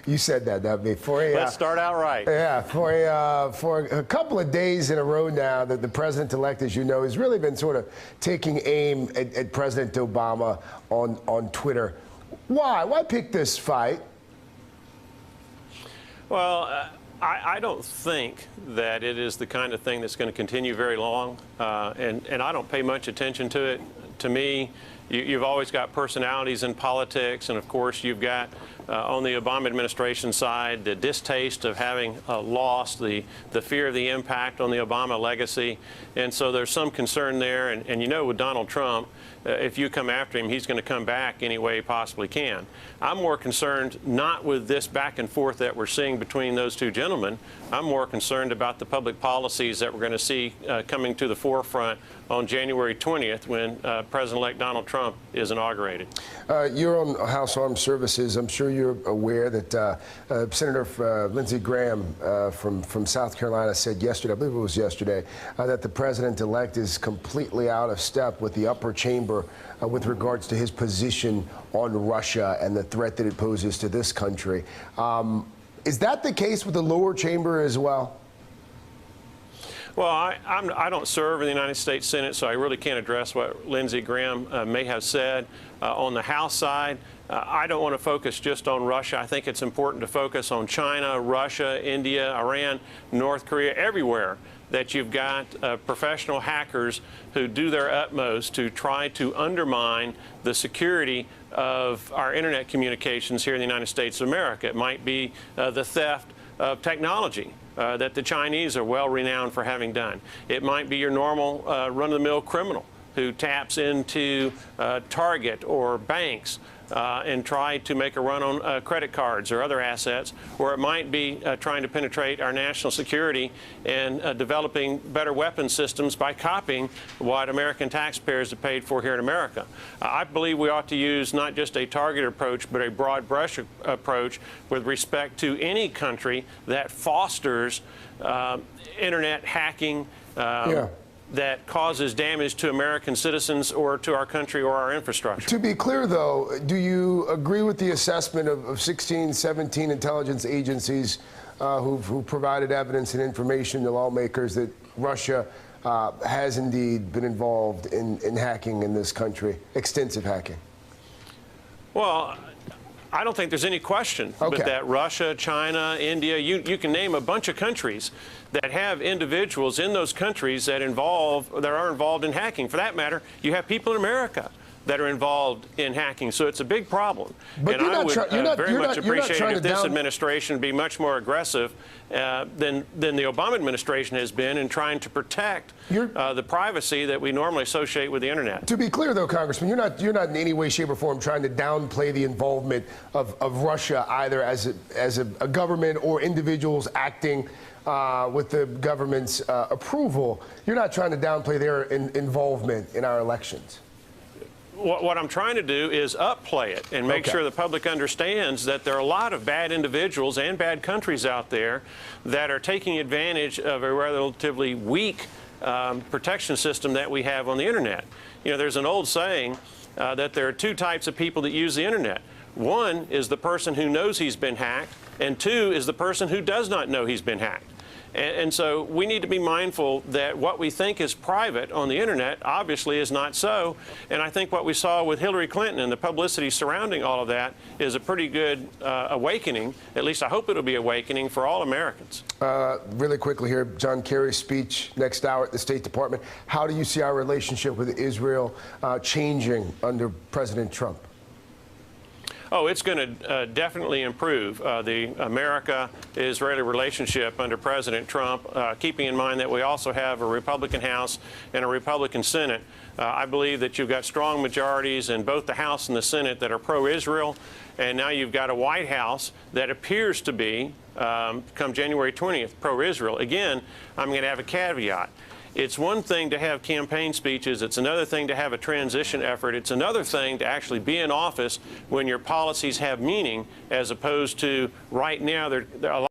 You said that, Let's start out right. Yeah, for a couple of days in a row now that the president-elect, as you know, has really been sort of taking aim at President Obama on Twitter. Why? Why pick this fight? Well, I don't think that it is the kind of thing that's going to continue very long, and I don't pay much attention to it. To me, you've always got personalities in politics, and of course you've got on the Obama administration side the distaste of having lost, the fear of the impact on the Obama legacy, and so there's some concern there. And you know, with Donald Trump, if you come after him, he's going to come back any way he possibly can. I'm more concerned not with this back and forth that we're seeing between those two gentlemen. I'm more concerned about the public policies that we're going to see coming to the forefront on January 20th when President-elect Donald Trump is inaugurated. You're on House Armed Services. I'm sure you're aware that Senator Lindsey Graham from South Carolina said yesterday, I believe it was yesterday, that the president-elect is completely out of step with the upper chamber with regards to his position on Russia and the threat that it poses to this country. Is that the case with the lower chamber as well? Well, I don't serve in the United States Senate, so I really can't address what Lindsey Graham may have said. On the House side, I don't want to focus just on Russia. I think it's important to focus on China, Russia, India, Iran, North Korea, everywhere that you've got professional hackers who do their utmost to try to undermine the security of our internet communications here in the United States of America. It might be the theft of technology that the Chinese are well renowned for having done. It might be your normal run-of-the-mill criminal who taps into Target or banks and try to make a run on credit cards or other assets, or it might be trying to penetrate our national security and developing better weapon systems by copying what American taxpayers have paid for here in America. I believe we ought to use not just a targeted approach, but a broad brush approach with respect to any country that fosters internet hacking, that causes damage to American citizens or to our country or our infrastructure. To be clear, though, do you agree with the assessment of 16, 17 intelligence agencies who've provided evidence and information to lawmakers that Russia has indeed been involved in hacking in this country, extensive hacking? Well, I don't think there's any question but that Russia, China, India, you can name a bunch of countries that have individuals in those countries that are involved in hacking. For that matter, you have people in America that are involved in hacking. So it's a big problem. But and I would very much appreciate it if this administration be much more aggressive than the Obama administration has been in trying to protect the privacy that we normally associate with the internet. To be clear, though, Congressman, you're not in any way, shape, or form trying to downplay the involvement of Russia either as a government or individuals acting with the government's approval. You're not trying to downplay their involvement in our elections. What I'm trying to do is upplay it and make sure the public understands that there are a lot of bad individuals and bad countries out there that are taking advantage of a relatively weak protection system that we have on the internet. You know, there's an old saying that there are two types of people that use the internet. One is the person who knows he's been hacked, and two is the person who does not know he's been hacked. And so we need to be mindful that what we think is private on the internet obviously is not so. And I think what we saw with Hillary Clinton and the publicity surrounding all of that is a pretty good awakening. At least I hope it'll be awakening for all Americans. Really quickly here, John Kerry's speech next hour at the State Department. How do you see our relationship with Israel changing under President Trump? Oh, it's going to definitely improve the America-Israeli relationship under President Trump, keeping in mind that we also have a Republican House and a Republican Senate. I believe that you've got strong majorities in both the House and the Senate that are pro-Israel, and now you've got a White House that appears to be, come January 20th, pro-Israel. Again, I'm going to have a caveat. It's one thing to have campaign speeches. It's another thing to have a transition effort. It's another thing to actually be in office when your policies have meaning, as opposed to right now,